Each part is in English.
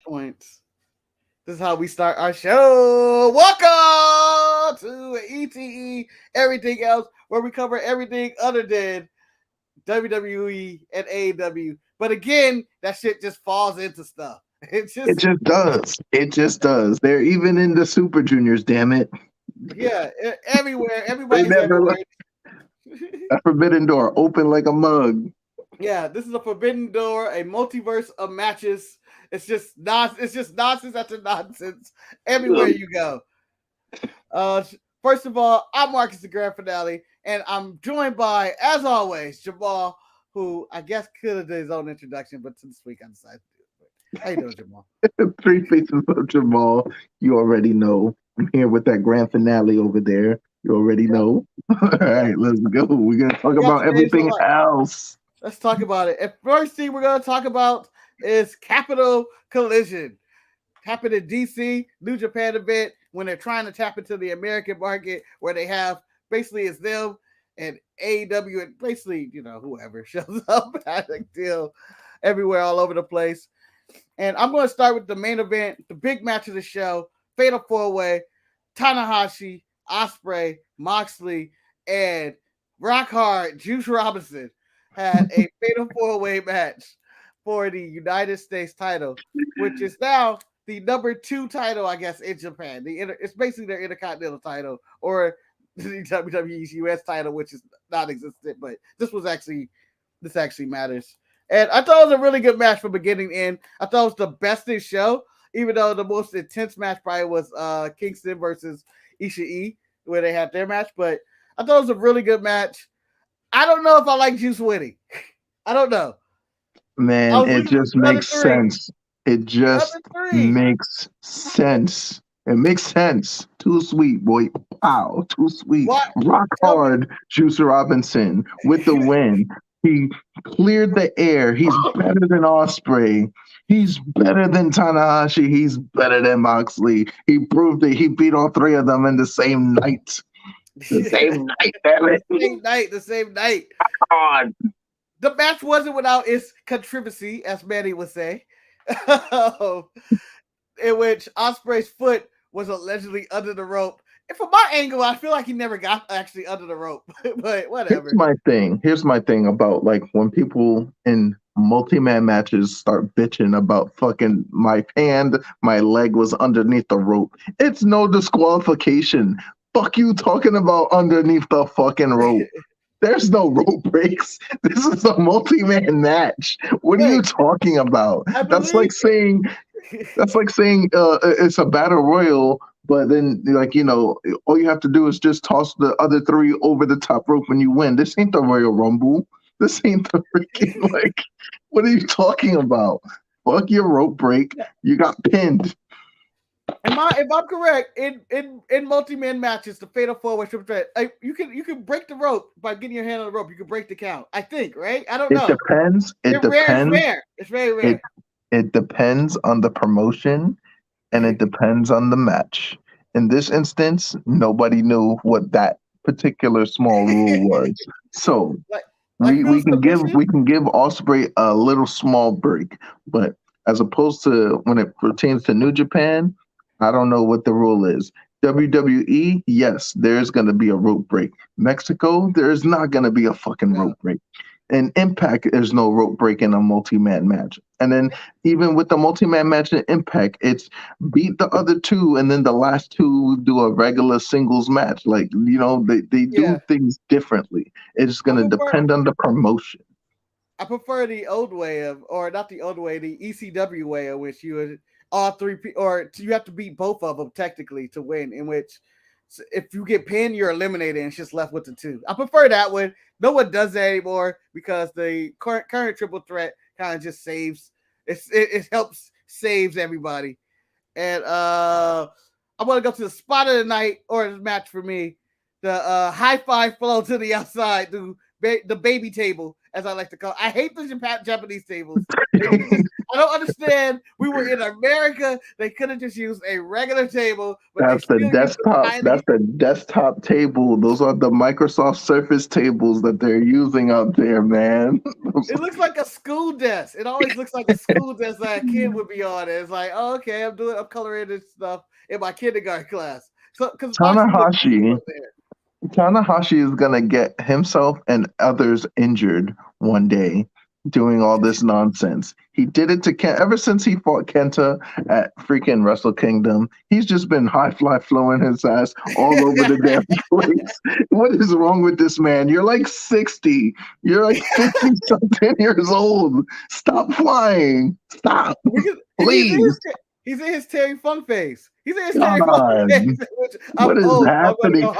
points. This is how we start our show. Welcome to ETE Everything Else, where we cover everything other than WWE and AEW. But again, that shit just falls into stuff. It just does. It just does. They're even in the Super Juniors, damn it. Yeah, everywhere. Everybody's never everywhere. A forbidden door, open like a mug. Yeah, this is a forbidden door, a multiverse of matches. It's just nonsense after nonsense everywhere you go. First of all, I'm Marcus, the grand finale, and I'm joined by, as always, Jemal, who I guess could have done his own introduction, but this week I decided to do it. How you doing, Jemal? Three faces of Jemal. You already know. I'm here with that grand finale over there. You already know. All right, let's go. We're gonna talk about everything else. Let's talk about it. And first thing we're gonna talk about is Capital Collision. Happened in DC, New Japan event, when they're trying to tap into the American market, where they have basically it's them and AEW and basically, whoever shows up at a deal everywhere, all over the place. And I'm going to start with the main event, the big match of the show, Fatal 4-Way, Tanahashi, Ospreay, Moxley, and Rock Hard, Juice Robinson had a Fatal 4-Way match for the United States title, which is now the number 2 title, I guess, in Japan. It's basically their Intercontinental title, or the WWE's US title, which is non-existent, but this actually matters. And I thought it was a really good match from beginning to end. I thought it was the best in the show, even though the most intense match probably was Kingston versus Ishii, where they had their match, but I thought it was a really good match. I don't know if I like Juice winning. I don't know. Man, it just makes sense. It just makes sense. It makes sense. Too sweet, boy. Wow, too sweet. What? Rock Hard, Juice Robinson with the win. He cleared the air. He's better than Ospreay. He's better than Tanahashi. He's better than Moxley. He proved it. He beat all 3 of them in the same night. The same night, damn it. The same night. Come on. The match wasn't without its controversy, as Manny would say, in which Ospreay's foot was allegedly under the rope. And from my angle, I feel like he never got actually under the rope, but whatever. Here's my thing about like when people in multi-man matches start bitching about fucking my leg was underneath the rope. It's no disqualification. Fuck you talking about underneath the fucking rope. There's no rope breaks. This is a multi-man match. What are you talking about? That's like saying it's a battle royal, but then all you have to do is just toss the other 3 over the top rope when you win. This ain't the Royal Rumble. This ain't the freaking what are you talking about? Fuck your rope break. You got pinned. If I'm correct, in multi-man matches, the Fatal 4-Way triple threat, you can break the rope by getting your hand on the rope. You can break the count. I think, right? I don't know. It depends. It's rare. It's very rare. It depends on the promotion, and it depends on the match. In this instance, nobody knew what that particular small rule was. So we can give Ospreay a little small break, but as opposed to when it pertains to New Japan, I don't know what the rule is. WWE, yes, there's going to be a rope break. Mexico, there's not going to be a fucking rope break. And Impact, there's no rope break in a multi-man match. And then even with the multi-man match in Impact, it's beat the other 2, and then the last 2 do a regular singles match. Like, they do things differently. It's going to depend on the promotion. I prefer the old way or not the old way, the ECW way, in which you would all 3 or you have to beat both of them technically to win, in which if you get pinned, you're eliminated and it's just left with the 2. I prefer that one. No one does that anymore because the current triple threat kind of just saves. It helps saves everybody. And I want to go to the spot of the night or the match for me. The high five flow to the outside through the baby table as I like to call. I hate the Japanese tables. I don't understand. We were in America. They could have just used a regular table, but That's they the still used the desktop. tiny. That's the desktop table. Those are the Microsoft Surface tables that they're using out there, man. It looks like a school desk. It always looks like a school desk that a kid would be on. It's like, oh, okay, I'm coloring this stuff in my kindergarten class. So, because Tanahashi is gonna get himself and others injured one day doing all this nonsense. He did it to Kenta ever since he fought Kenta at freaking Wrestle Kingdom. He's just been high fly flowing his ass all over the damn place. What is wrong with this man? You're like 60. You're like 50 something years old. Stop flying. Stop. Please. He's in his Terry Funk phase. He's in his Terry Funk phase. What is happening?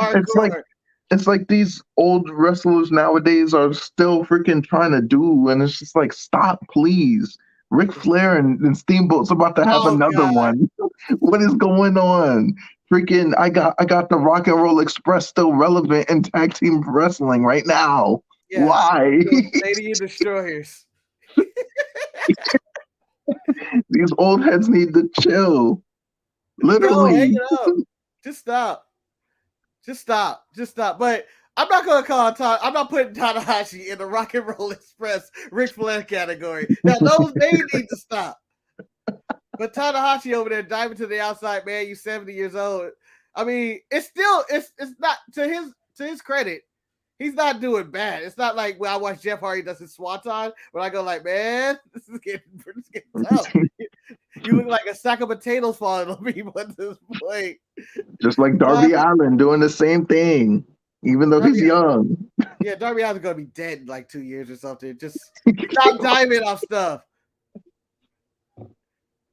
It's like these old wrestlers nowadays are still freaking trying to do, and it's just like, stop, please. Ric Flair and Steamboat's about to have another one. What is going on? Freaking, I got the Rock and Roll Express still relevant in tag team wrestling right now. Yeah. Why? Lady Destroyers. These old heads need to chill. Literally. No, just stop. Just stop. But I'm not gonna I'm not putting Tanahashi in the Rock and Roll Express Ric Flair category. Now they need to stop. But Tanahashi over there diving to the outside, man, you 70 years old. I mean, it's not to his credit. He's not doing bad. It's not like when I watch Jeff Hardy does his swanton, but I go like, man, this is getting tough. You look like a sack of potatoes falling on people at this point. Just like Darby Allin doing the same thing, even though he's young. Yeah, Darby Allin's gonna be dead in like 2 years or something. Just stop diving off stuff.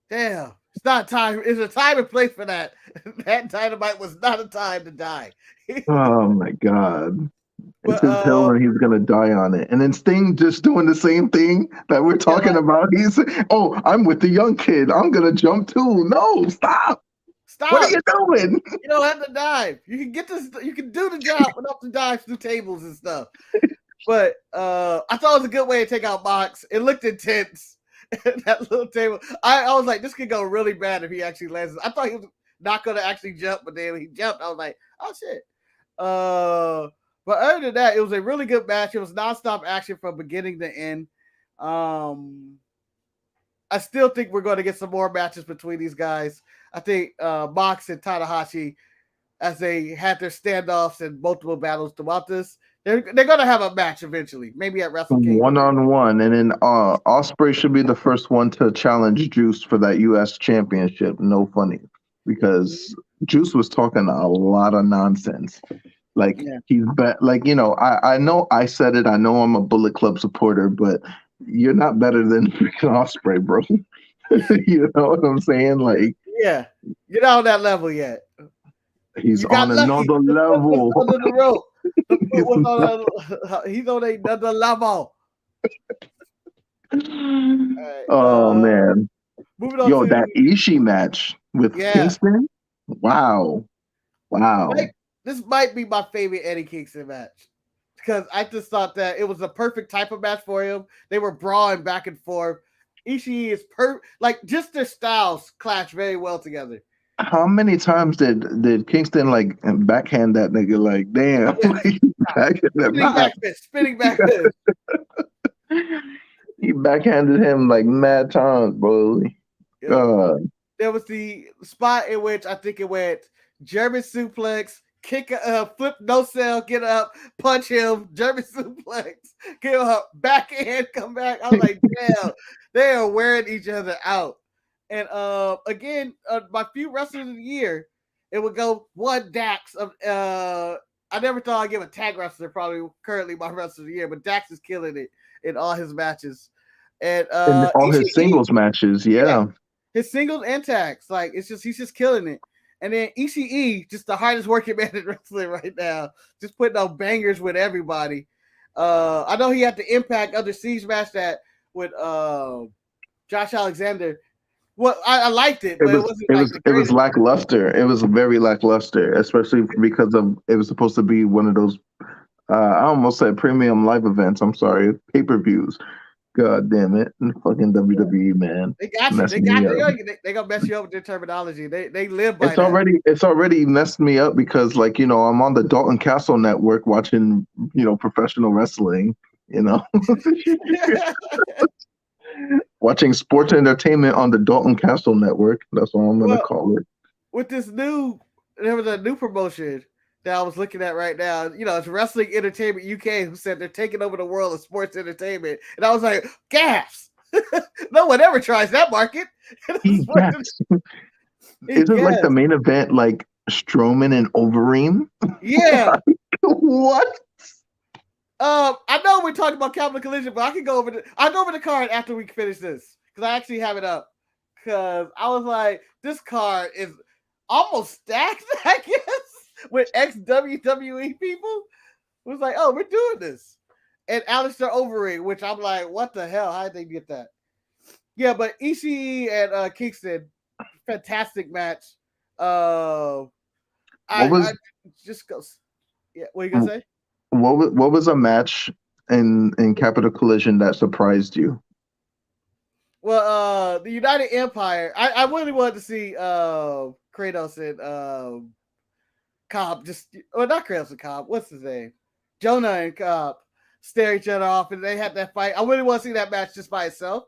Damn, it's not time. It's a time and place for that. That Dynamite was not a time to die. Oh my god. It's his hill and he's gonna die on it. And then Sting just doing the same thing that we're talking about. He's I'm with the young kid. I'm gonna jump too. No, stop. What are you doing? You don't have to dive. You can get this, you can do the job without the dive through tables and stuff. But I thought it was a good way to take out Mox. It looked intense. That little table. I was like, this could go really bad if he actually lands. I thought he was not gonna actually jump, but then when he jumped, I was like, oh shit. But other than that, it was a really good match. It was nonstop action from beginning to end. I still think we're going to get some more matches between these guys. I think Mox and Tanahashi, as they had their standoffs and multiple battles throughout this, they're going to have a match eventually, maybe at Wrestle Kingdom. 1-on-1. And then Ospreay should be the first one to challenge Juice for that U.S. championship. No funny. Because Juice was talking a lot of nonsense. Like, he's like, I know I said it. I know I'm a Bullet Club supporter, but you're not better than freaking Ospreay, bro. You know what I'm saying? Like, yeah, you're not on that level yet. He's on another level. Under the rope. He's on another level. Right, oh man. Moving on that Ishii match with Kingston. Wow. This might be my favorite Eddie Kingston match because I just thought that it was the perfect type of match for him. They were brawling back and forth. Ishii is just their styles clash very well together. How many times did Kingston backhand that nigga? Like, damn, spinning back fist. He backhanded him like mad times, bro. God. There was the spot in which I think it went German suplex. Kick flip, no sell, get up, punch him, German suplex, get up, backhand, come back. I was like, damn, they are wearing each other out. And again, my few wrestlers of the year, it would go one Dax of I never thought I'd give a tag wrestler probably currently my wrestler of the year, but Dax is killing it in all his matches. And all his singles matches, his singles and tags, he's just killing it. And then Ishii, just the hardest working man in wrestling right now, just putting out bangers with everybody. I know he had the Impact Under Siege match that with Josh Alexander. Well, I liked it, but it was lackluster. It was very lackluster, especially because it was supposed to be one of those I almost said premium live events. I'm sorry, pay-per-views. God damn it, fucking WWE, man, They got you. messed They me got up. you. They gonna mess you up with their terminology. They live by It's that. already messed me up because, like, I'm on the Dalton Castle network watching professional wrestling. You know, watching sports entertainment on the Dalton Castle network. That's what I'm gonna Well, call it. with there was a new promotion that I was looking at right now. It's Wrestling Entertainment UK, who said they're taking over the world of sports entertainment, and I was like, gas. No one ever tries that market. Yes. Isn't like the Yes. main event like Strowman and Overeem? Yeah. What? I know we're talking about Capital Collision, but I'll go over the card after we finish this because I actually have it up. Because I was like, this card is almost stacked, I guess, with ex WWE people. It was like, oh, we're doing this. And Alistair Overeem, which I'm like, what the hell? How did they get that? Yeah, but Ishii and Kingston, fantastic match. What I was just goes. Yeah, what are you gonna say? what was a match in Capital Collision that surprised you? Well, the United Empire. I really wanted to see Kratos and Cobb not Kratos and Cobb. What's his name? Jonah and Cobb stare each other off, and they had that fight. I really want to see that match just by itself.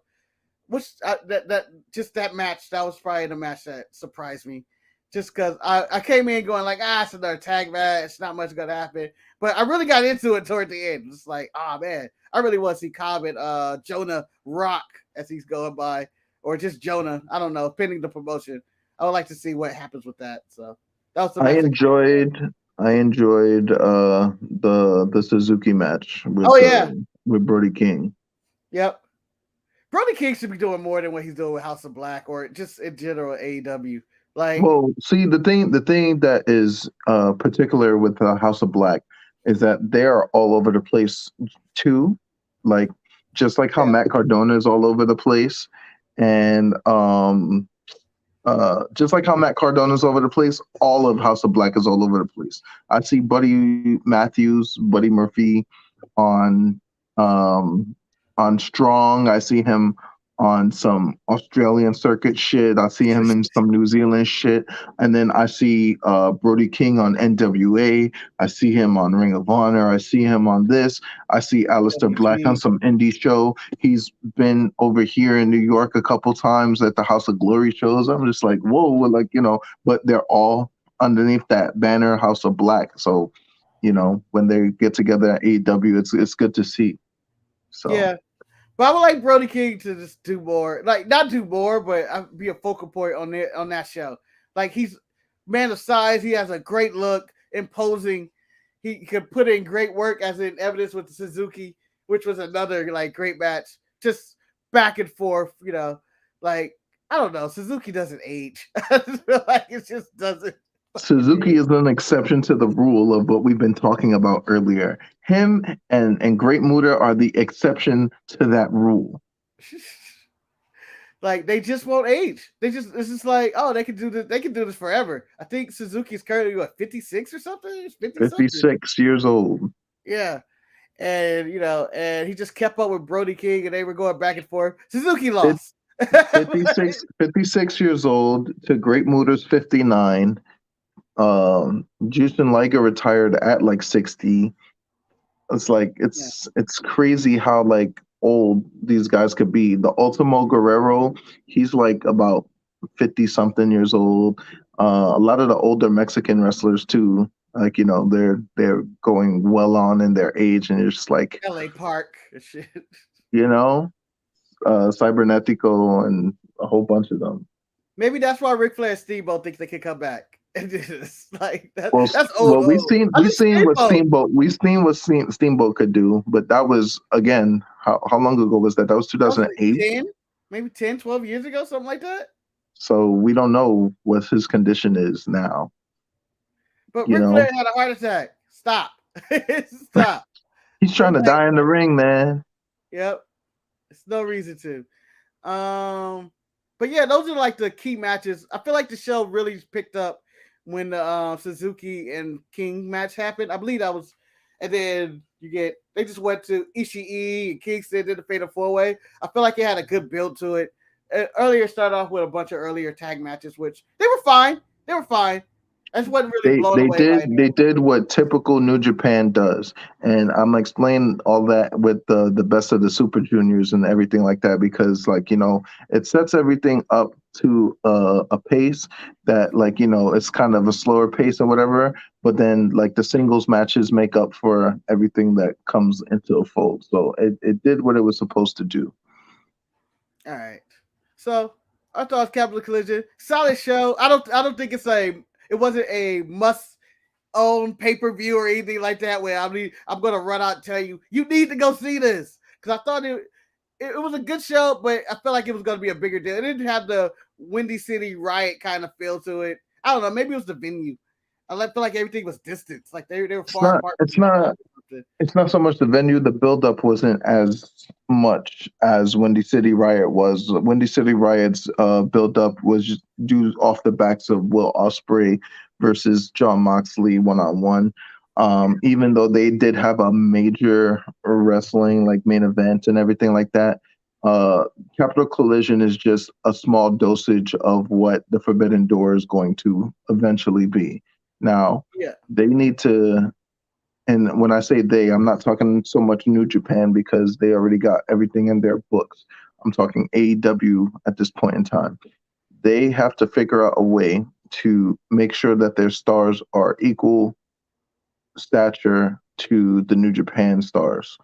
That match that was probably the match that surprised me, just because I came in going like, it's another tag match, not much gonna happen, but I really got into it toward the end. It's like, man, I really want to see Cobb and Jonah rock as he's going by, or just Jonah. I don't know, pending the promotion. I would like to see what happens with that. So that was the I match. enjoyed I enjoyed the Suzuki match Oh yeah, with Brody King. yep. Brody King should be doing more than what he's doing with House of Black or just in general AEW. Like, Well, see, the thing that is particular with House of Black is that they are all over the place too. Like, just like how yeah, Matt Cardona is all over the place, and just like how Matt Cardona is all over the place, all of House of Black is all over the place. I see Buddy Matthews, Buddy Murphy on um, on Strong. I see him on some Australian circuit shit. I see him in some New Zealand shit. And then I see Brody King on NWA. I see him on Ring of Honor. I see him on this. I see Aleister Black on some indie show. He's been over here in New York a couple times at the House of Glory shows. I'm just like, whoa, like, but they're all underneath that banner House of Black. So, when they get together at AEW, it's good to see. So yeah. But I would like Brody King to just do more, like not do more, but be a focal point on that show. Like he's man of size, he has a great look, imposing. He could put in great work, as in evidence with the Suzuki, which was another like great match, just back and forth. Like I don't know, Suzuki doesn't age. I just feel like it just doesn't. Suzuki is an exception to the rule of what we've been talking about earlier. Him and Great Muta are the exception to that rule. Like they just won't age. It's just like, oh, they can do this. They can do this forever. I think Suzuki's currently 56 or something. It's 50 something. 56 years old. Yeah, and and he just kept up with Brody King, and they were going back and forth. Suzuki lost. 56 years old to Great Muta's 59. Jushin Liger retired at like 60. It's like it's crazy how like old these guys could be. The Ultimo Guerrero, he's like about 50 something years old. A lot of the older Mexican wrestlers too, like they're going well on in their age, and it's just like LA Park and shit. Cybernetico and a whole bunch of them. Maybe that's why Ric Flair and Steamboat think they can come back. It's like Well, that's old. We've seen what Steamboat could do, but that was again how long ago was that? That was 2008. 10, maybe 10, 12 years ago, something like that. So we don't know what his condition is now. But Ric Flair had a heart attack. Stop. Stop. He's trying to die in the ring, man. Yep. It's no reason to. But yeah, those are like the key matches. I feel like the show really picked up when the Suzuki and King match happened. I believe that was and then they just went to Ishii and Kingston, did the Fatal 4-Way. I feel like it had a good build to it. Earlier started off with a bunch of earlier tag matches, which they were fine. I just wasn't really blown away by it. They did what typical New Japan does, and I'm gonna explain all that with the best of the Super Juniors and everything like that, because it sets everything up to a pace that it's kind of a slower pace or whatever, but then the singles matches make up for everything that comes into a fold. So it did what it was supposed to do. All right, so I thought Capital Collision, solid show. I don't think it wasn't a must own pay-per-view or anything like that where I'm gonna run out and tell you need to go see this, because I thought it was a good show, but I felt like it was gonna be a bigger deal. It didn't have the Windy City Riot kind of feel to it. I don't know, maybe it was the venue. I feel like everything was distance, like they were far apart. It's not so much the venue. The buildup wasn't as much as Windy City Riot was. Windy City Riot's buildup was just due off the backs of Will Ospreay versus Jon Moxley one-on-one. Even though they did have a major wrestling main event and everything like that, Capital Collision is just a small dosage of what the Forbidden Door is going to eventually be. Now, they need to, and when I say they, I'm not talking so much New Japan because they already got everything in their books. I'm talking AEW at this point in time. They have to figure out a way to make sure that their stars are equal stature to the New Japan stars.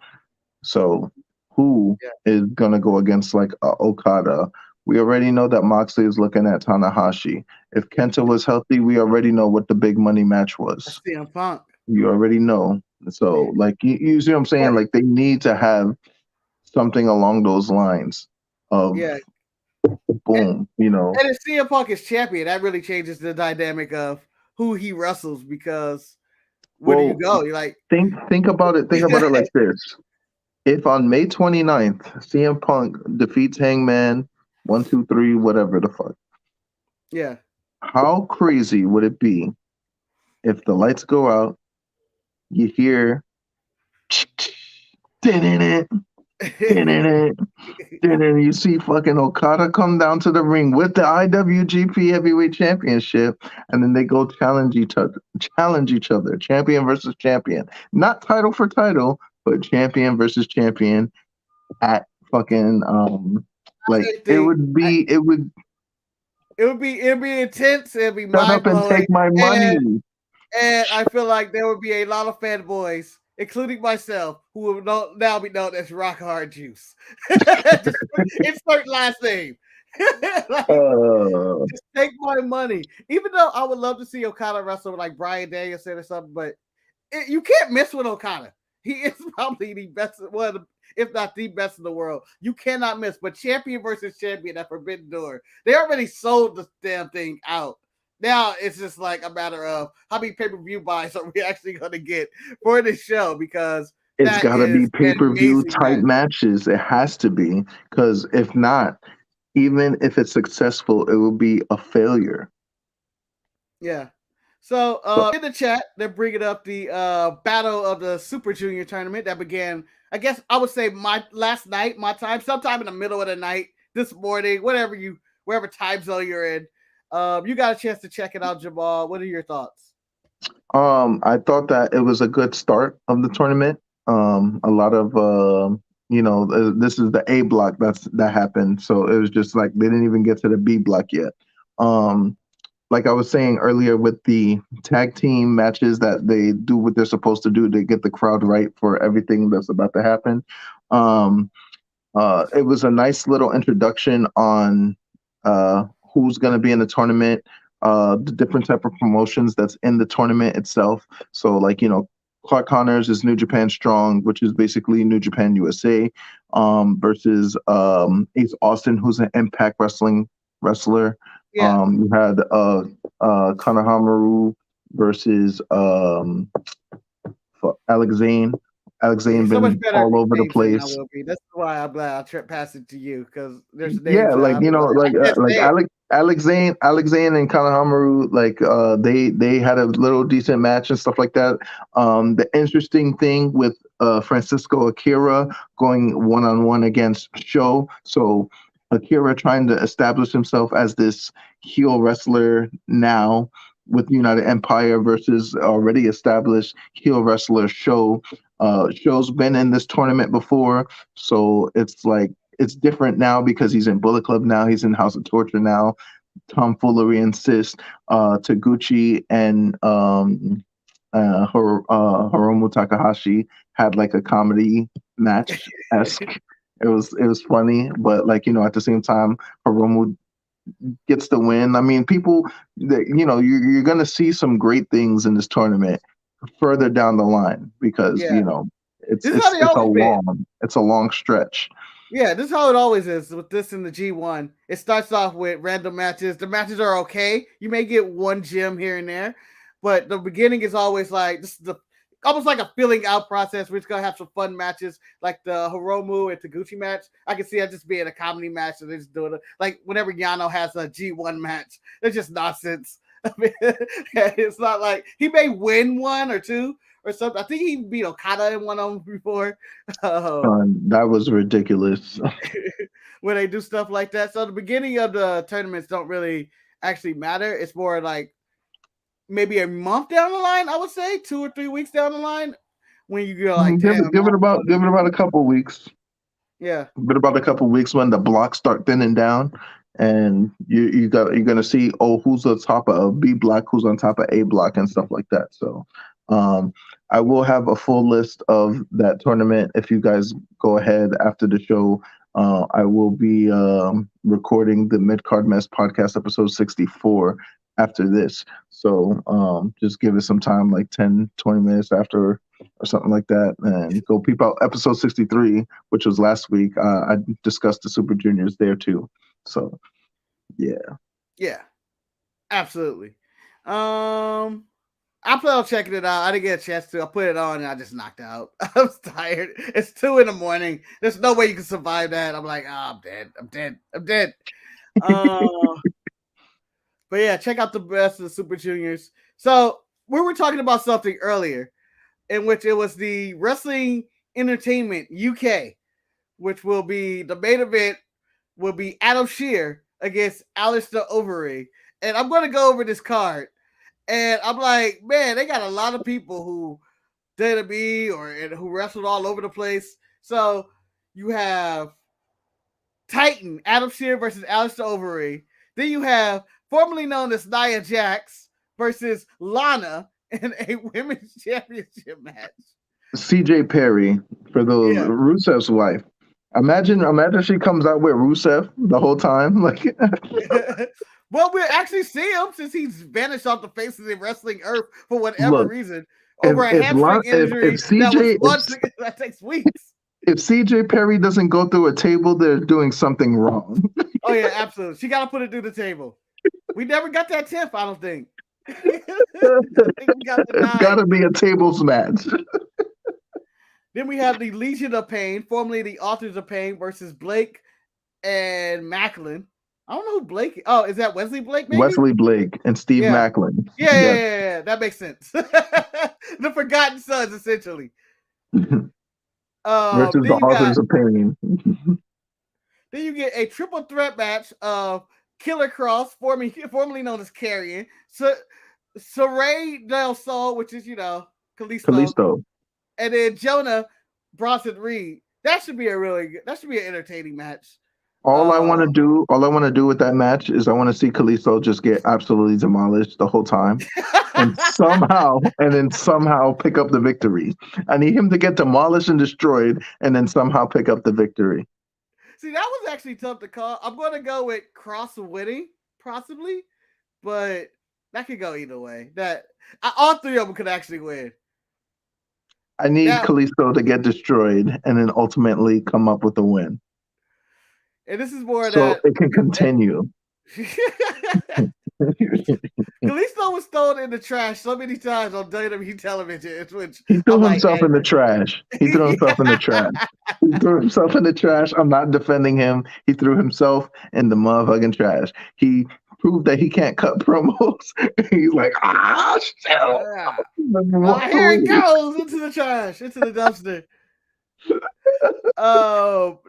So who is going to go against Okada? We already know that Moxley is looking at Tanahashi. If Kenta was healthy, we already know what the big money match was. CM Punk. You already know. So, you see what I'm saying? They need to have something along those lines of boom, And if CM Punk is champion, that really changes the dynamic of who he wrestles, because where do you go? You're like, think about it like this. If on May 29th, CM Punk defeats Hangman 1, 2, 3, whatever the fuck. Yeah. How crazy would it be if the lights go out, you hear you see fucking Okada come down to the ring with the IWGP Heavyweight Championship, and then they go challenge each other, champion versus champion, not title for title, but champion versus champion at fucking it would be intense. It'd be shut up and take my money. And I feel like there would be a lot of fanboys, including myself, who will now be known as Rock Hard Juice. Just insert last name. Just take my money. Even though I would love to see Okada wrestle like Bryan Danielson or something, but you can't miss with Okada. He is probably the best, if not the best in the world. You cannot miss. But champion versus champion at Forbidden Door, they already sold the damn thing out. Now it's just like a matter of how many pay-per-view buys are we actually going to get for this show, because it's got to be pay-per-view type matches. It has to be, because if not, even if it's successful, it will be a failure. Yeah. So in the chat, they're bringing up the battle of the Super Junior tournament that began, I guess I would say last night, my time, sometime in the middle of the night, this morning, wherever time zone you're in. You got a chance to check it out, Jemal. What are your thoughts? I thought that it was a good start of the tournament. A lot of this is the A block that happened, so it was just like they didn't even get to the B block yet. Like I was saying earlier, with the tag team matches, that they do what they're supposed to do to get the crowd right for everything that's about to happen. It was a nice little introduction on who's going to be in the tournament, the different type of promotions that's in the tournament itself. So, Clark Connors is New Japan Strong, which is basically New Japan USA, versus Ace Austin, who's an Impact Wrestling wrestler. Yeah. You had Kanahamaru versus Alex Zane. Alexander So much been better all over the names than I place. will be. That's why I'm glad I pass it to you because there's Yeah, names that like I'll be like, I can't like say it. Alexander and Kanahamaru, like they had a little decent match and stuff like that. The interesting thing with Francisco Akira going one-on-one against Sho, so Akira trying to establish himself as this heel wrestler now with United Empire versus already established heel wrestler Sho. Sho's been in this tournament before, so it's like it's different now because he's in Bullet Club now. He's in House of Torture now. Tomfoolery insists. Taguchi and Hiromu Takahashi had like a comedy match esque. It was funny, but like at the same time, Hiromu gets the win. I mean, people, you're gonna see some great things in this tournament further down the line because Yeah. it's This is how it's they it's a always been. long stretch. Yeah, this is how it always is with this in the G1. It starts off with random matches. The matches are okay. You may get one gem here and there, but the beginning is always like this is the almost like a filling out process. We're just gonna have some fun matches, like the Hiromu and Taguchi match. I can see that just being a comedy match, and they're just doing it like whenever Yano has a G1 match. It's just nonsense. I mean, it's not like he may win one or two or something. I think he beat Okada in one of them before. That was ridiculous. When they do stuff like that. So the beginning of the tournaments don't really actually matter. It's more like maybe a month down the line, I would say 2 or 3 weeks down the line when you go like, damn, give it about a couple weeks. Yeah. But about a couple weeks when the blocks start thinning down, and you're gonna see who's on top of B block, who's on top of A block, and stuff like that. So, I will have a full list of that tournament if you guys go ahead after the show. I will be recording the Mid Card Mess podcast episode 64 after this. So just give it some time, like 10, 20 minutes after or something like that, and go peep out episode 63, which was last week. I discussed the Super Juniors there too. So yeah, absolutely. I plan on checking it out. I didn't get a chance to. I put it on and I just knocked out. I was tired. It's 2 a.m. There's no way you can survive that. I'm like, I'm dead. But yeah, check out the best of the Super Juniors. So we were talking about something earlier in which it was the Wrestling Entertainment UK, which will be the main event will be Adam Shear against Alistair Overeem. And I'm going to go over this card. And I'm like, man, they got a lot of people who WWE or who wrestled all over the place. So you have Titan, Adam Shear versus Alistair Overeem. Then you have formerly known as Nia Jax versus Lana in a women's championship match. CJ Perry for Rusev's wife. Imagine she comes out with Rusev the whole time. Like, well, we'll actually see him since he's vanished off the face of the wrestling earth for whatever reason over a hamstring injury that takes weeks. If CJ Perry doesn't go through a table, they're doing something wrong. Oh yeah, absolutely. She got to put it through the table. We never got that 10th, I don't think. It's got to be a tables match. Then we have the Legion of Pain, formerly the Authors of Pain, versus Blake and Macklin. I don't know who Blake is. Oh, is that Wesley Blake, maybe? Wesley Blake and Steve Macklin. Yeah. That makes sense. The Forgotten Sons, essentially. Versus the Authors of Pain. Then you get a triple threat match of Killer Cross, formerly known as Carrion, Saray Del Sol, which is, Kalisto. And then Jonah Bronson Reed. That should be an entertaining match. All I want to do with that match is I want to see Kalisto just get absolutely demolished the whole time, and somehow pick up the victory. I need him to get demolished and destroyed, and then somehow pick up the victory. See, that was actually tough to call. I'm going to go with Cross winning, possibly, but that could go either way. All 3 of them could actually win. I need Kalisto to get destroyed and then ultimately come up with a win. And this is more so it can continue. Kalisto Bojo was thrown in the trash so many times on WWE television, which He threw I'm like, himself in the trash. He threw himself in the trash. He threw himself in the trash. I'm not defending him. He threw himself in the motherfucking trash. He proved that he can't cut promos. He's like, shit. Yeah. Well, here it goes into the trash, into the dumpster.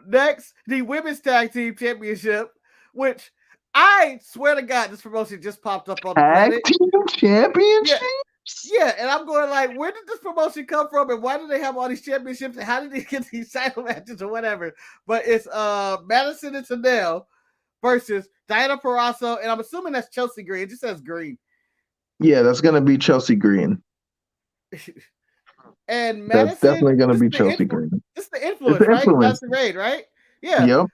Next, the Women's Tag Team Championship, which I swear to God, this promotion just popped up on the planet. Tag Team Championship? Yeah, and I'm going like, where did this promotion come from, and why do they have all these championships, and how did they get these title matches or whatever? But it's Madison and Tanel versus Diana Purrazzo, and I'm assuming that's Chelsea Green. It just says Green. Yeah, that's gonna be Chelsea Green. And Madison, that's definitely gonna be Chelsea Green. This is the influence, right? That's the raid, right? Yeah. Yep.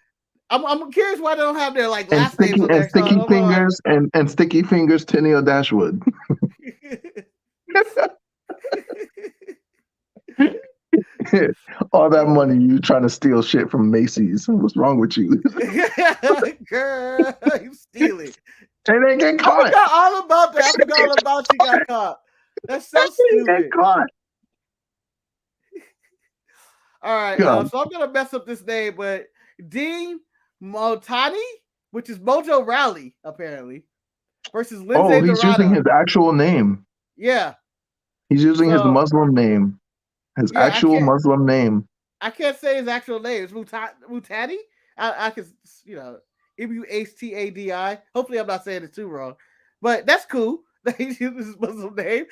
I'm curious why they don't have their like last names on there. Sticky fingers and Sticky Fingers Tennille Dashwood. All that money you trying to steal shit from Macy's. What's wrong with you? Girl, you stealing. And they get caught. I forgot all about that. I forgot all about she got caught. That's so stupid. Get caught. All right, so I'm gonna mess up this name, but Dean Motani, which is Mojo Rowley, apparently, versus Lindsay Dorado. He's using his actual name. Yeah. He's using his Muslim name. His actual Muslim name. I can't say his actual name. It's Mutadi. I can, Muhtadi. Hopefully, I'm not saying it too wrong, but that's cool. He uses his Muslim name.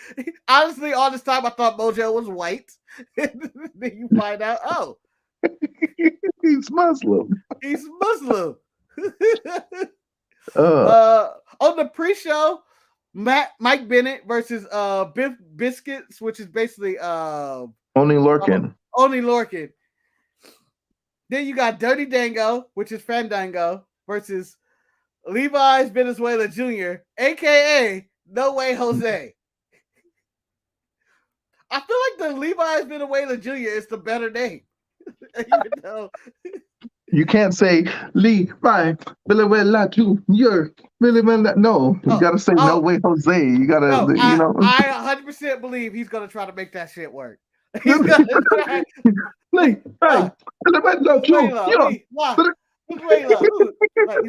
Honestly, all this time I thought Mojo was white. Then you find out, he's Muslim. He's Muslim. On the pre-show, Mike Bennett versus Biff Biscuits, which is basically Only Lorcan. Only Lorcan. Then you got Dirty Dango, which is Fandango, versus Levi's Venezuela Jr., aka No Way Jose. I feel like the Levi's Venezuela Jr. is the better name. Even though you can't say Levi Venezuela Jr. No, you gotta say No Way Jose. You gotta, I 100% believe he's gonna try to make that shit work. He's gonna try. He's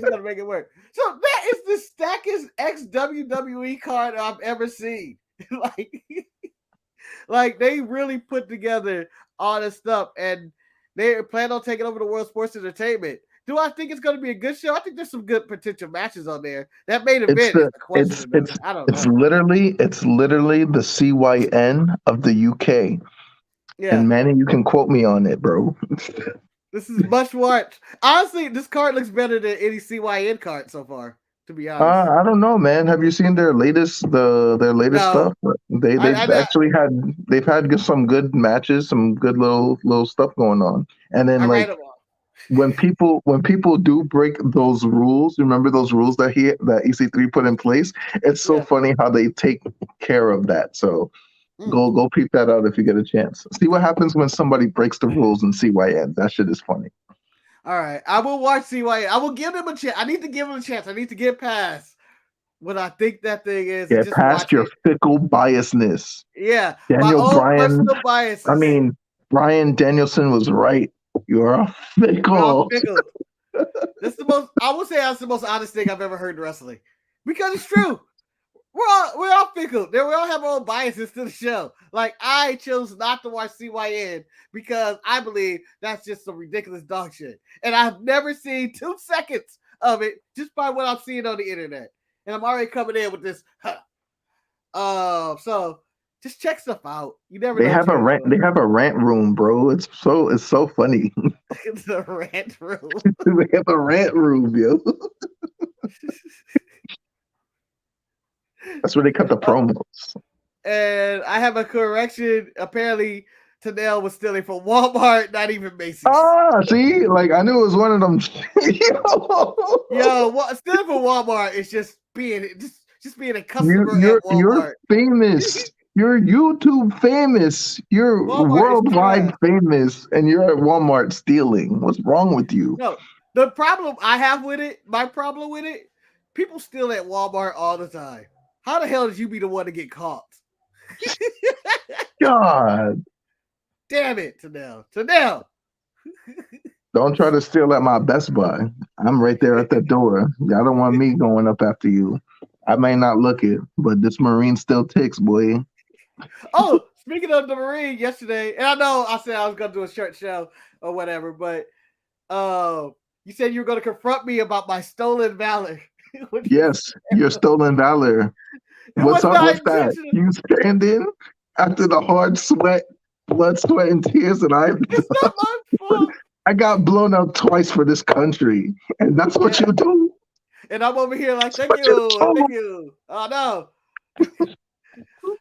gonna make it work. So that is the stackest ex-WWE card I've ever seen. like they really put together all this stuff, and they plan on taking over the World Sports Entertainment. Do I think it's going to be a good show? I think there's some good potential matches on there. That main event is the question. I don't know. It's literally the CYN of the UK. Yeah. And Manny, you can quote me on it, bro. This is much watch. Honestly, this card looks better than any CYN card so far, to be honest. I don't know, man. Have you seen their latest stuff? They've had some good matches, some good little stuff going on. And then when people do break those rules, remember those rules that EC3 put in place? It's so funny how they take care of that. So go peep that out if you get a chance. See what happens when somebody breaks the rules in CYN. That shit is funny. All right, I will watch CYN. I will give them a chance. I need to give them a chance. I need to get past what I think that thing is. Get past your fickle biasness. Yeah, Daniel Bryan. Biases. I mean, Bryan Danielson was right. You're a fickle. That's I would say that's the most honest thing I've ever heard in wrestling, because it's true. We're all fickle. We all have our own biases to the show. Like, I chose not to watch CYN because I believe that's just some ridiculous dog shit. And I've never seen 2 seconds of it just by what I'm seeing on the internet. And I'm already coming in with this. So just check stuff out. You never know. They have a rant room, bro. It's so funny. It's a rant room. They have a rant room, yo. That's where they cut the promos. And I have a correction. Apparently, Tanel was stealing from Walmart, not even Macy's. See? Like, I knew it was one of them. Yo, stealing from Walmart is just being a customer at Walmart. You're famous. You're YouTube famous. You're worldwide famous, and you're at Walmart stealing. What's wrong with you? No, the problem I have with it, my problem with it, people steal at Walmart all the time. How the hell did you be the one to get caught? God. Damn it, Tanel. Don't try to steal at my Best Buy. I'm right there at the door. Y'all don't want me going up after you. I may not look it, but this Marine still ticks, boy. Oh, speaking of the Marine yesterday, and I know I said I was going to do a short show or whatever, but you said you were going to confront me about my stolen valor. Yes, your stolen valor. What's up with that? You standing after the hard sweat, blood, sweat, and tears that It's not my fault. I got blown up twice for this country, and that's what you do. And I'm over here like, thank you. Oh no,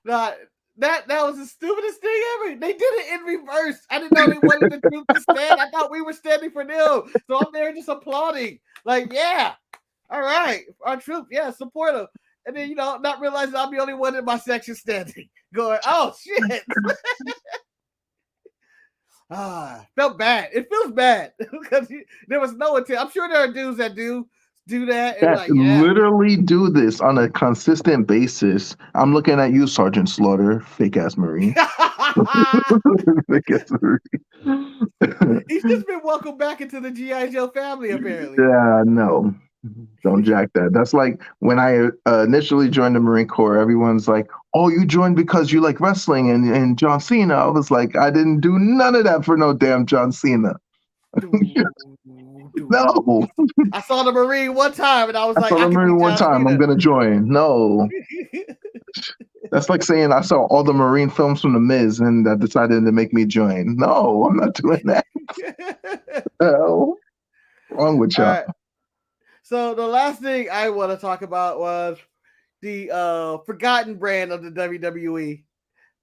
nah, that was the stupidest thing ever. They did it in reverse. I didn't know they wanted the troops to stand. I thought we were standing for them, so I'm there just applauding, like, yeah, all right, our troops, yeah, support them. And then not realizing I'm the only one in my section standing, going, oh shit. Felt bad. It feels bad because there was no intent. I'm sure there are dudes that do that. And literally do this on a consistent basis. I'm looking at you, Sergeant Slaughter, fake ass Marine. Fake ass Marine. He's just been welcomed back into the G.I. Joe family, apparently. Yeah, no. Don't jack that. That's like when I initially joined the Marine Corps, everyone's like, oh, you joined because you like wrestling and John Cena. I was like, I didn't do none of that for no damn John Cena. No. I saw the Marine one time and I was like, I saw the Marine one time. I'm going to join. No. That's like saying I saw all the Marine films from The Miz and that decided to make me join. No, I'm not doing that. Hell, wrong with y'all. Right. So the last thing I want to talk about was the forgotten brand of the WWE,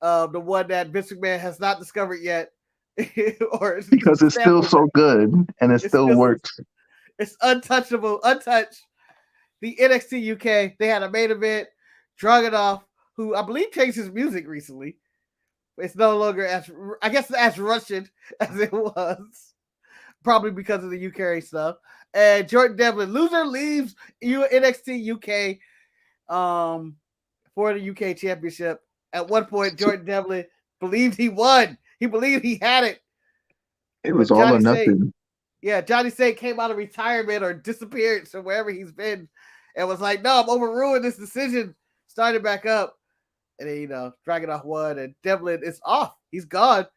the one that Vince McMahon has not discovered yet, because it's still so good and it still works. It's untouchable, untouched. The NXT UK, they had a main event. Dragunov, who I believe changed his music recently, it's no longer as Russian as it was, probably because of the UK stuff. And Jordan Devlin, loser, leaves NXT UK for the UK Championship. At one point, Jordan Devlin believed he won. He believed he had it. It was all or nothing. Johnny Saint came out of retirement or disappeared from wherever he's been and was like, no, I'm overruling this decision. Started back up. And then, Dragunov won. And Devlin is off. He's gone.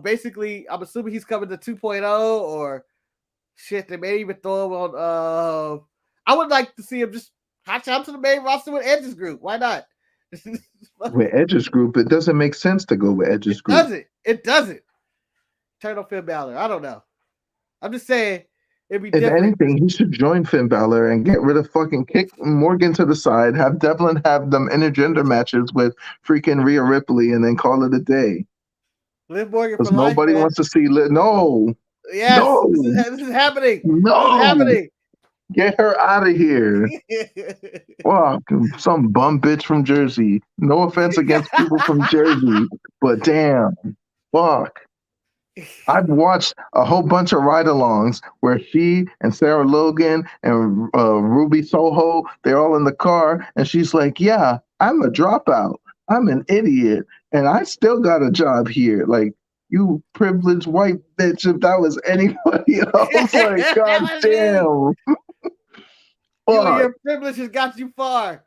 Basically, I'm assuming he's coming to 2.0 or... Shit, they may even throw him on. I would like to see him just hot out to the main roster with Edge's group. Why not? With Edge's group, it doesn't make sense to go with Edge's group. It doesn't. Turn on Finn Balor. I don't know. I'm just saying it'd be. If anything, he should join Finn Balor and get rid of kick Morgan to the side. Have Devlin have them intergender matches with freaking Rhea Ripley, and then call it a day. Liv Morgan because nobody wants to see Liv. No. Yes, no. This is happening. No. This is happening. Get her out of here. Fuck, some bum bitch from Jersey. No offense against people from Jersey, but damn. Fuck. I've watched a whole bunch of ride-alongs where she and Sarah Logan and Ruby Soho, they're all in the car, and she's like, yeah, I'm a dropout. I'm an idiot, and I still got a job here. Like, you privileged white bitch, if that was anybody else. Like, god damn. Your privilege has got you far.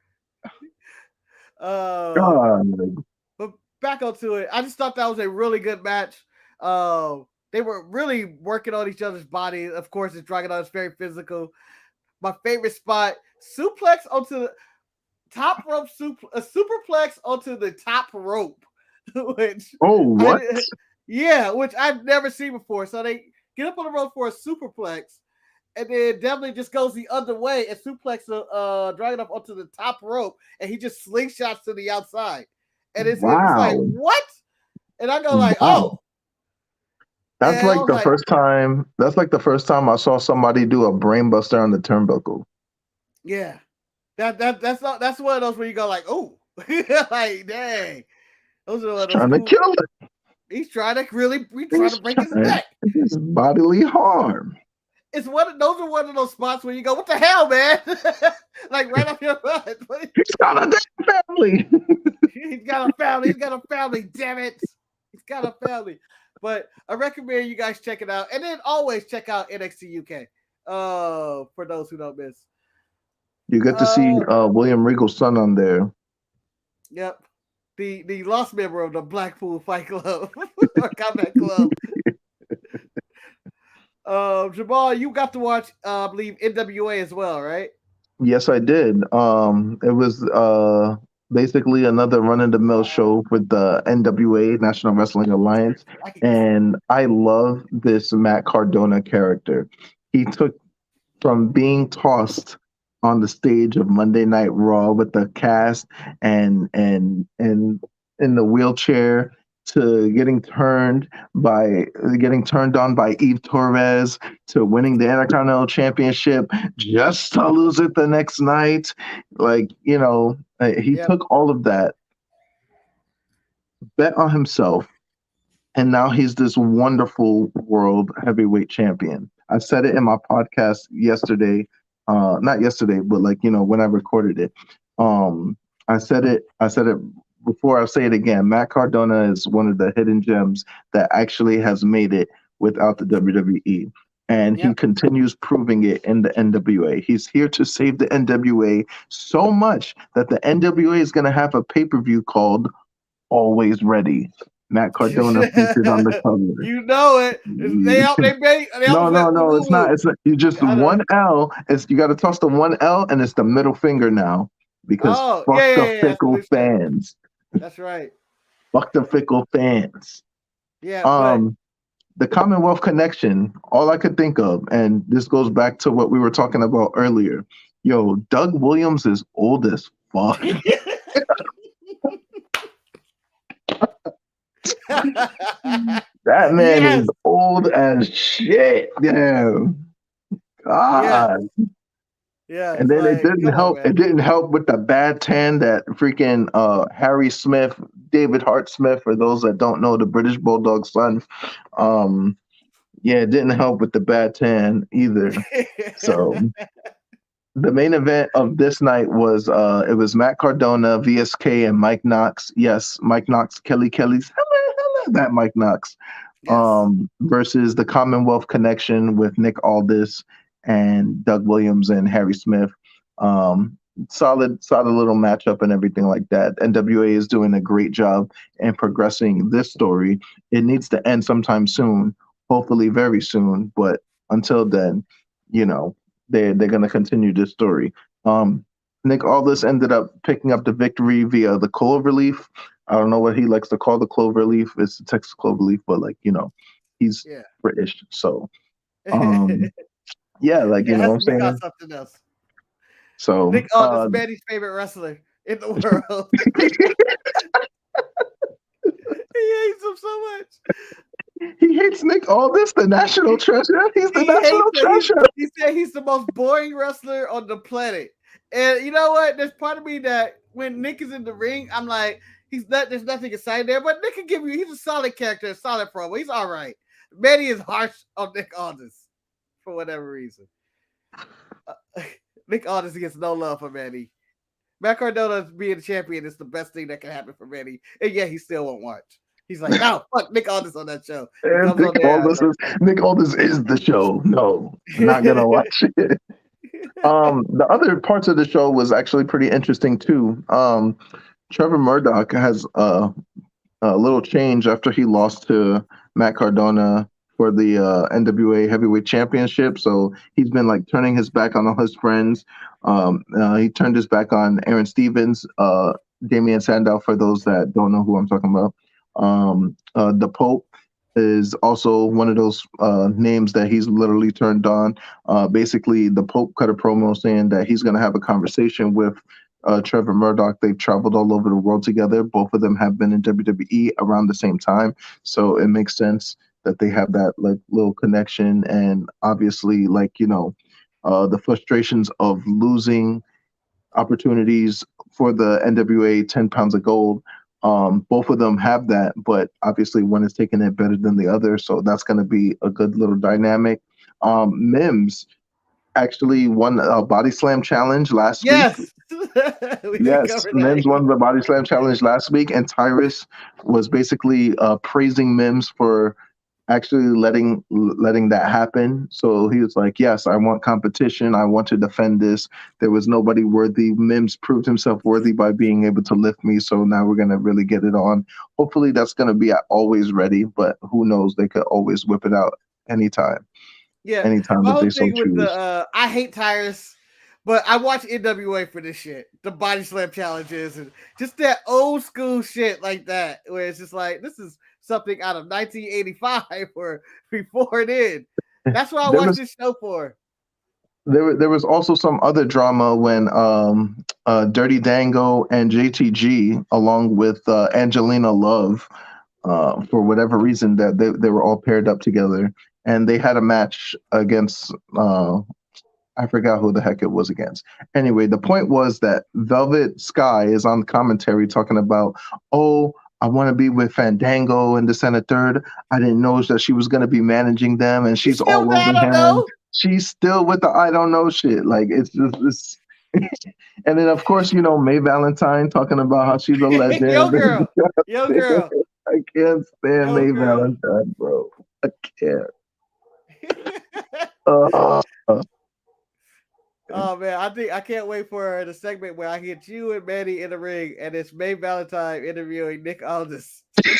God. But back onto it. I just thought that was a really good match. They were really working on each other's body. Of course, it's Dragunov is very physical. My favorite spot, suplex onto the top rope, a superplex onto the top rope. Which what? Which I've never seen before. So they get up on the rope for a superplex, and then Devlin just goes the other way and suplex Dragunov onto the top rope, and he just slingshots to the outside. And it's like, what? And I go like, oh. That's like the first time. That's like the first time I saw somebody do a brainbuster on the turnbuckle. Yeah, that's one of those where you go like, oh, like dang, those are trying to kill it. He's trying to break his neck. It's bodily harm. those are one of those spots where you go, what the hell, man? Like right off your butt. He's got a damn family. He's got a family. He's got a family. Damn it. He's got a family. But I recommend you guys check it out. And then always check out NXT UK. For those who don't miss. You get to see William Regal's son on there. Yep. The lost member of the Blackpool Fight Club or Combat Club. Jemal, you got to watch, I believe, NWA as well, right? Yes, I did. It was basically another run-of-the-mill show with the NWA, National Wrestling Alliance, and I love this Matt Cardona character. He took from being tossed on the stage of Monday Night Raw with the cast and in the wheelchair to getting turned on by Eve Torres to winning the Intercontinental Championship just to lose it the next night. Like, he took all of that, bet on himself, and now he's this wonderful world heavyweight champion. I said it in my podcast yesterday, not yesterday, but when I recorded it. I said it before. I say it again. Matt Cardona is one of the hidden gems that actually has made it without the WWE. And he continues proving it in the NWA. He's here to save the NWA so much that the NWA is going to have a pay-per-view called Always Ready. Matt Cardona featured on the cover. You know it. No, it's not. It's not. You just one L. You got to toss the one L, and it's the middle finger now because fuck the fickle fans. That's right. Fuck the fickle fans. Yeah. The Commonwealth connection. All I could think of, and this goes back to what we were talking about earlier. Yo, Doug Williams is old as fuck. That man is old as shit. Yeah. God. Yeah. And then it didn't help. It didn't help with the bad tan that freaking Harry Smith, David Hart Smith, for those that don't know, the British Bulldog son. It didn't help with the bad tan either. So the main event of this night was it was Matt Cardona, VSK, and Mike Knox. Yes, Mike Knox, Kelly's hello, that Mike Knox. Versus the Commonwealth connection with Nick Aldis and Doug Williams and Harry Smith. Solid little matchup and everything like that. NWA is doing a great job in progressing this story. It needs to end sometime soon, hopefully very soon. But until then, they're going to continue this story. Nick Aldis ended up picking up the victory via the cloverleaf. I don't know what he likes to call the cloverleaf. It's the Texas cloverleaf, but he's British, so what I'm saying. Something else. So Nick Aldis is Manny's favorite wrestler in the world. He hates him so much. He hates Nick Aldis, the national treasure. He's the national treasure. He said he's the most boring wrestler on the planet. And you know what? There's part of me that when Nick is in the ring, I'm like, there's nothing exciting there. But Nick can give you, he's a solid character, a solid promo. He's all right. Manny is harsh on Nick Aldis for whatever reason. Nick Aldis gets no love for Manny. Matt Cardona being the champion is the best thing that can happen for Manny. And he still won't watch. He's like, no, fuck Nick Aldis on that show. Nick Aldis is the show. No, I'm not gonna watch it. The other parts of the show was actually pretty interesting too. Trevor Murdoch has a little change after he lost to Matt Cardona for the NWA Heavyweight Championship. So he's been turning his back on all his friends. He turned his back on Aaron Stevens, Damian Sandow, for those that don't know who I'm talking about. The Pope is also one of those names that he's literally turned on. Basically, the Pope cut a promo saying that he's going to have a conversation with Trevor Murdoch. They've traveled all over the world together. Both of them have been in WWE around the same time. So it makes sense that they have that little connection. And obviously, the frustrations of losing opportunities for the NWA 10 pounds of gold. Both of them have that, but obviously one is taking it better than the other. So that's going to be a good little dynamic. Mims actually won a body slam challenge last week. Yes, we did Yes, cover Mims that. won the body slam challenge last week, and Tyrus was basically praising Mims for actually letting that happen. So he was like, "Yes, I want competition. I want to defend this. There was nobody worthy. Mims proved himself worthy by being able to lift me. So now we're gonna really get it on. Hopefully, that's gonna be at Always Ready. But who knows? They could always whip it out anytime, Yeah, anytime my that whole they so thing with choose." the I hate Tyrus, but I watch NWA for this shit, the body slam challenges and just that old school shit like that, where it's just like this is something out of 1985 or before then. That's what I There watch was this show for. there was also some other drama when Dirty Dango and JTG, along with Angelina Love, for whatever reason that they were all paired up together, and they had a match against I forgot who the heck it was against. Anyway, the point was that Velvet Sky is on commentary talking about, oh, I want to be with Fandango and this and the third. I didn't know that she was going to be managing them, and You she's still all with that? I over don't him. know. She's still with the I don't know shit. Like it's just this. And then of course, May Valentine talking about how she's a Yo, legend. girl. Yo, girl. I can't stand Yo, May girl. Valentine, bro. I can't. Uh, Oh man, I can't wait for the segment where I get you and Manny in the ring, and it's May Valentine interviewing Nick Aldis. I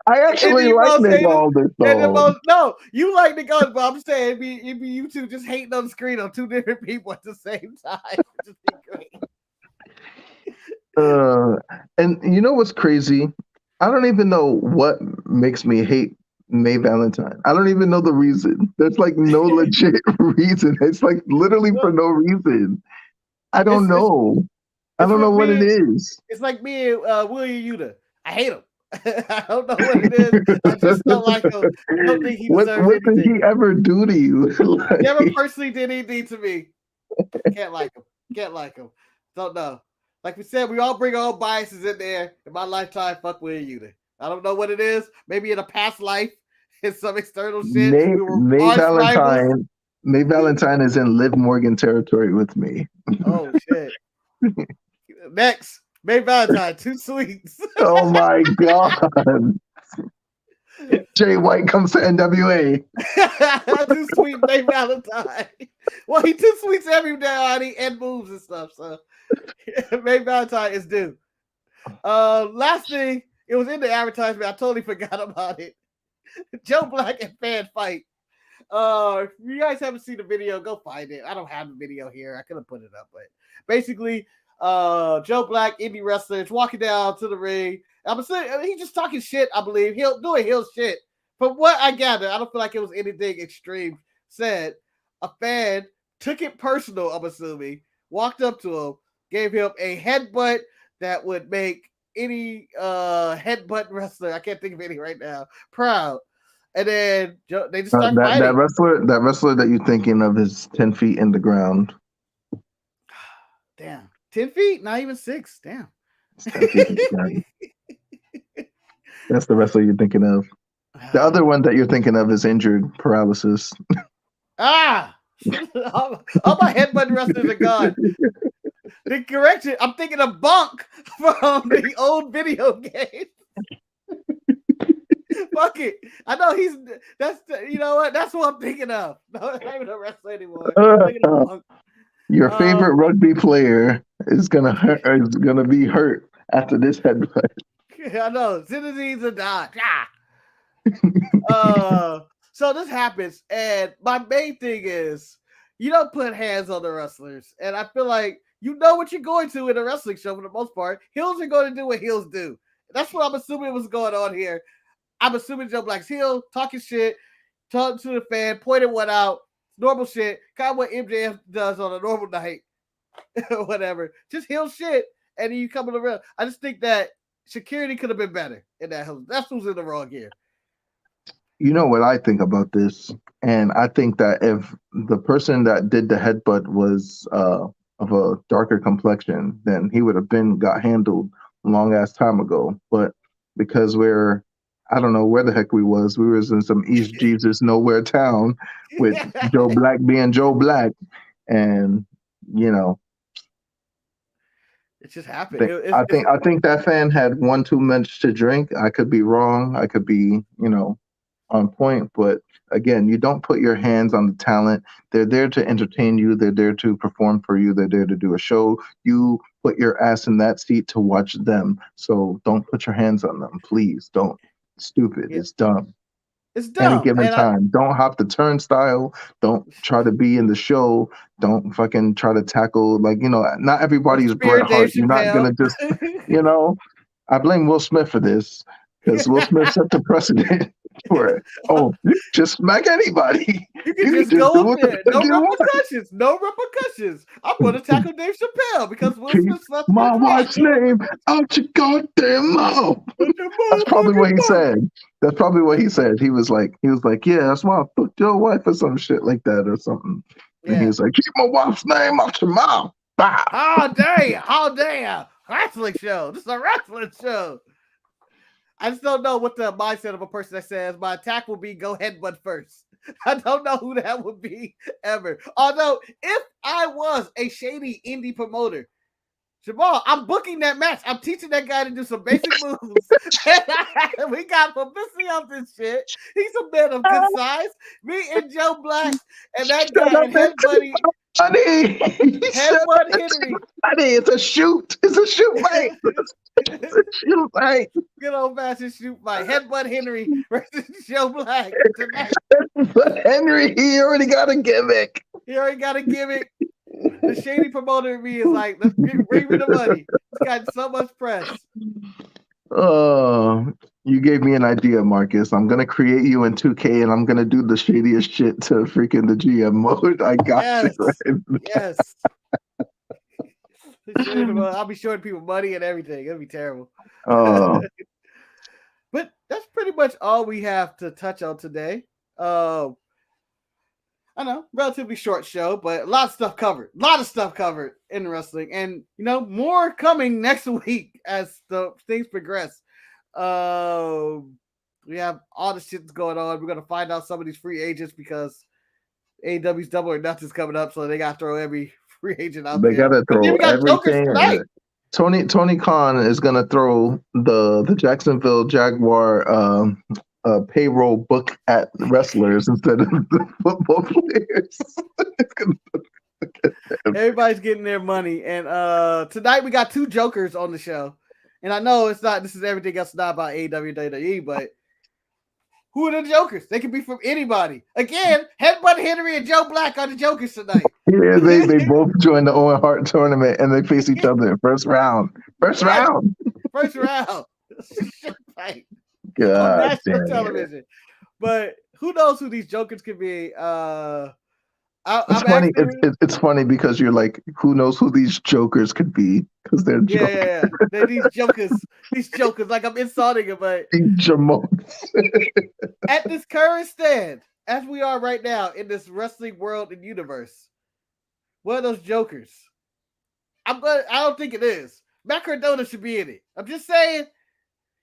And actually you like both Nick hate him. Aldis And the though. most no, you like Nick Aldis, but I'm saying it'd be you two just hating on the screen on two different people at the same time. Just be great. And you know what's crazy? I don't even know what makes me hate May Valentine. I don't even know the reason. There's like no legit reason. It's like literally for Well, no reason. I don't it's know. I it's don't know with what it me. is. It's like me and William Yuta. I hate him. I don't know what it is. I just don't like him. I don't think he deserves What did anything. he ever do to you? Never Like, personally did anything to me. Can't like him. Can't like him. Don't know. Like we said, we all bring our own biases in there. In my lifetime, fuck William Yuta. I don't know what it is. Maybe in a past life, in some external shit, May we were May arch rivals. Valentine May Valentine is in Liv Morgan territory with me. Oh shit. Next, May Valentine, two sweets. Oh my god. Jay White comes to NWA. Too sweet May Valentine. Well, he too sweet every now and he and moves and stuff. So May Valentine is due. Last thing, it was in the advertisement. I totally forgot about it. Joe Black and fan fight. If you guys haven't seen the video, go find it. I don't have the video here. I could have put it up, but basically, Joe Black, indie wrestler, is walking down to the ring. I'm saying he's just talking shit. I believe he'll doing heel shit. From what I gather, I don't feel like it was anything extreme. Said a fan took it personal. I'm assuming walked up to him, gave him a headbutt that would make any headbutt wrestler, I can't think of any right now, proud. And then they just start That fighting. wrestler that you're thinking of is 10 feet in the ground. Damn. 10 feet? Not even 6. Damn. It's 10 feet in the ground. That's the wrestler you're thinking of. The other one that you're thinking of is injured paralysis. all my headbutt wrestlers are gone. The correction, I'm thinking of Bunk from the old video game. Fuck it. I know you know what? That's what I'm thinking of. No, I'm not even a wrestler anymore. I'm thinking of Bunk. Your favorite rugby player is gonna be hurt after this headbutt. I know. Citizens are dying. So this happens, and my main thing is you don't put hands on the wrestlers, and I feel like you know what you're going to in a wrestling show for the most part. Heels are going to do what heels do. That's what I'm assuming was going on here. I'm assuming Joe Black's heel, talking shit, talking to the fan, pointing one out, normal shit, kind of what MJF does on a normal night, whatever. Just heel shit, and then you come in the ring. I just think that security could have been better in that. That's who's in the wrong here. You know what I think about this, and I think that if the person that did the headbutt was of a darker complexion, then he would have got handled a long ass time ago. But because we're I don't know where the heck we was. We was in some East Jesus nowhere town with Joe Black being Joe Black, and you know, it just happened. I think that fan had one too much to drink. I could be wrong. I could be, on point. But again, you don't put your hands on the talent. They're there to entertain you. They're there to perform for you. They're there to do a show. You put your ass in that seat to watch them. So don't put your hands on them, please. Don't. It's stupid. Yeah. It's dumb. It's dumb. Any given time. Don't hop the turnstile. Don't try to be in the show. Don't fucking try to tackle, not everybody's Bret Hart. You're not going to just, I blame Will Smith for this because Will Smith set the precedent for it. Oh, just smack anybody. You can just go up there. No repercussions. No repercussions. I'm going to tackle Dave Chappelle because Will Smith slept my wife's name out your goddamn mouth. That's probably what he said. That's probably what he said. He was like, yeah, that's why I fucked your wife or some shit like that or something. And he was like, keep my wife's name out your mouth. Bah. Oh, damn. Wrestling show. This is a wrestling show. I just don't know what the mindset of a person that says my attack will be go headbutt first. I don't know who that would be ever. Although, if I was a shady indie promoter, Jemal, I'm booking that match. I'm teaching that guy to do some basic moves. We got publicity on this shit. He's a man of good size. Me and Joe Black and that guy and Headbuddy. Headbutt Henry. It's a shoot. It's a shoot fight. It's a shoot fight. Good old fashioned shoot fight. Headbutt Henry versus Joe Black tonight. But Henry, he already got a gimmick. The shady promoter in me is like, let's bring me the money. It's got so much press. Oh, you gave me an idea, Marcus. I'm gonna create you in 2K, and I'm gonna do the shadiest shit to freaking the GM mode. I got you. Right? Yes. I'll be showing people money and everything. It'll be terrible. Oh. But that's pretty much all we have to touch on today. I know, relatively short show, but a lot of stuff covered in wrestling. And, more coming next week as the things progress. We have all the shit that's going on. We're going to find out some of these free agents because AEW's Double or Nothing's coming up, so they got to throw every free agent out there. They got to throw everything. Tony Khan is going to throw the Jacksonville Jaguar payroll book at wrestlers instead of the football players. Everybody's getting their money. And tonight we got two jokers on the show. And I know this is everything else not about AEW, WWE, but who are the jokers? They can be from anybody. Again, Headbutt Henry and Joe Black are the jokers tonight. Yeah, they both joined the Owen Hart tournament and they face each other in first round. First round. Fight. God on national damn television. It. But who knows who these jokers could be? It's funny. It's funny because you're like, who knows who these jokers could be? Because they're jokers. Yeah. They're these jokers. Like I'm insulting them, but Jemal. At this current stand, as we are right now in this wrestling world and universe, what are those jokers? I don't think it is. Matt Cardona should be in it. I'm just saying.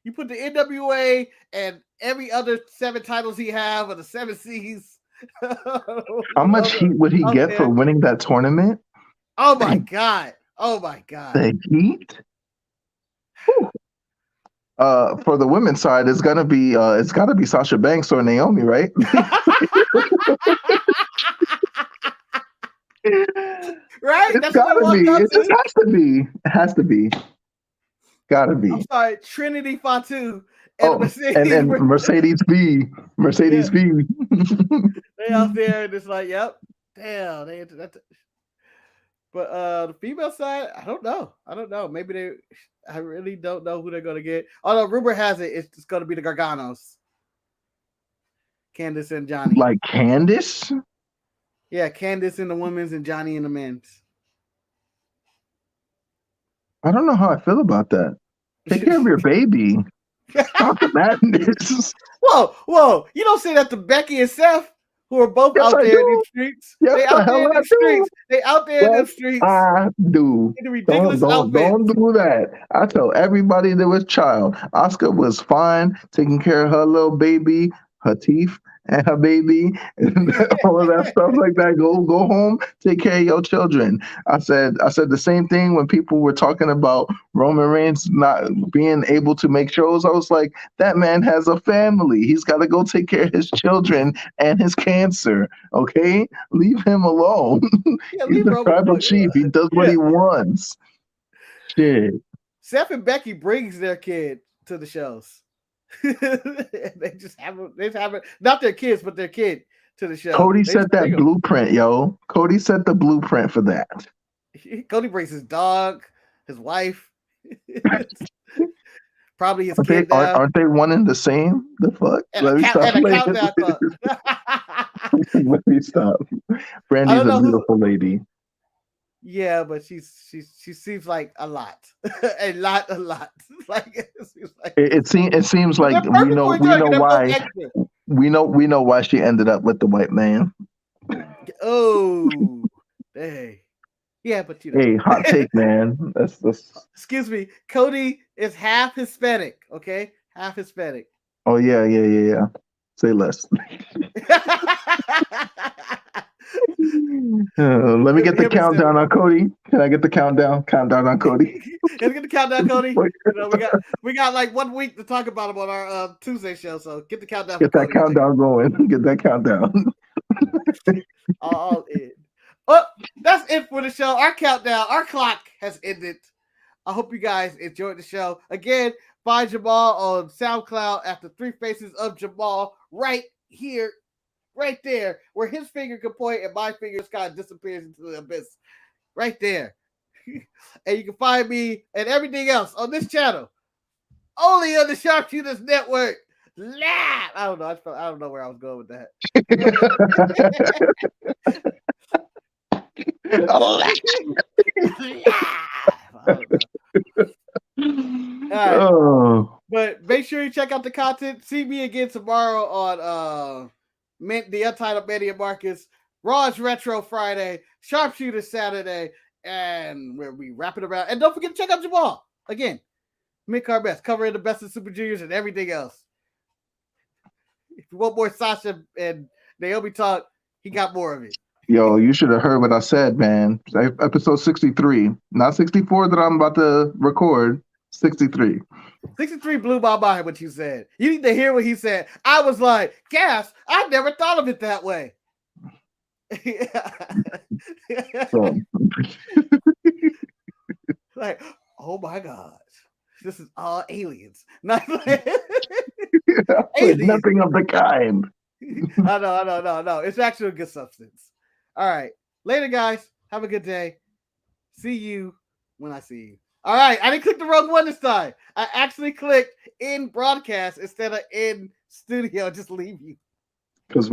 You put the NWA and every other 7 titles he have, or the 7 C's. How much heat would he get for winning that tournament? Oh my god! The heat. For the women's side, it's gotta be Sasha Banks or Naomi, right? Right? It's gotta be. It just has to be. Gotta be. I'm sorry, Trinity Fatu and Mercedes B. Mercedes B. They out there and it's like, yep, damn. But the female side, I don't know. Maybe I really don't know who they're gonna get. Although rumor has it, it's gonna be the Garganos, Candice and Johnny. Like Candice? Yeah, Candice in the women's and Johnny in the men's. I don't know how I feel about that. Take care of your baby. Stop the madness. Whoa. You don't say that to Becky and Seth. who are both Yes, out I there in do. these streets. Yes, They the out there hell in I the do. streets. They out there in the Yes, streets I do. in the ridiculous Don't outfits. do that. I tell everybody that was child. Oscar was fine taking care of her little baby, her teeth, and her baby, and all of that stuff like that. Go home, take care of your children. I said the same thing when people were talking about Roman Reigns not being able to make shows. I was like, that man has a family. He's got to go take care of his children and his cancer. Okay, leave him alone. Yeah, He's leave the Roman the tribal fuck chief. He alone. does what Yeah. he wants. Shit. Seth and Becky brings their kid to the shows. They just have not their kids, but their kid to the show. Cody They set just bring that 'em. blueprint, yo. Cody set the blueprint for that. Cody brings his dog, his wife, probably his Aren't they, kid now, aren't they one and the same? The fuck? and Let me stop. a countdown clock. Let me stop. I Brandy's don't a know who. beautiful lady. Yeah, but she seems like a lot, a lot. Like it seems like It seems like they're perfect for each other. They're both why extra. we know why she ended up with the white man. Oh, hey, yeah, but you know. Hey, hot take, man. That's Excuse me, Cody is half Hispanic. Okay, half Hispanic. Oh yeah. Say less. Let me get the countdown on Cody. Can I get the countdown? Countdown on Cody. Let's get the countdown, Cody. You know, we got like 1 week to talk about him on our Tuesday show. So get the countdown. Get that countdown going. Get that countdown. All in. Oh, that's it for the show. Our countdown, our clock has ended. I hope you guys enjoyed the show. Again, find Jemal on SoundCloud at the Three Faces of Jemal right here, right there, where his finger can point and my finger just kind of disappears into the abyss. Right there. And you can find me and everything else on this channel. Only on the Sharpshooters Network. Live. I don't know. I don't know where I was going with that. Right. Oh. But make sure you check out the content. See me again tomorrow on the Untitled Media Markets, Raw's Retro Friday, Sharpshooter Saturday, and where we wrap it around. And don't forget to check out Jemal again. Mid-card best, covering the best of Super Juniors and everything else. If you want more Sasha and Naomi talk, he got more of it. Yo, you should have heard what I said, man. Episode 63, not 64 that I'm about to record. 63. 63 blew my mind what you said. You need to hear what he said. I was like, gas, I never thought of it that way. So. Like, oh my God. This is all aliens. Not like aliens. Nothing of the kind. No. It's actually a good substance. All right. Later, guys. Have a good day. See you when I see you. All right. I didn't click the wrong one this time. I actually clicked in broadcast instead of in studio. Just leave you. Because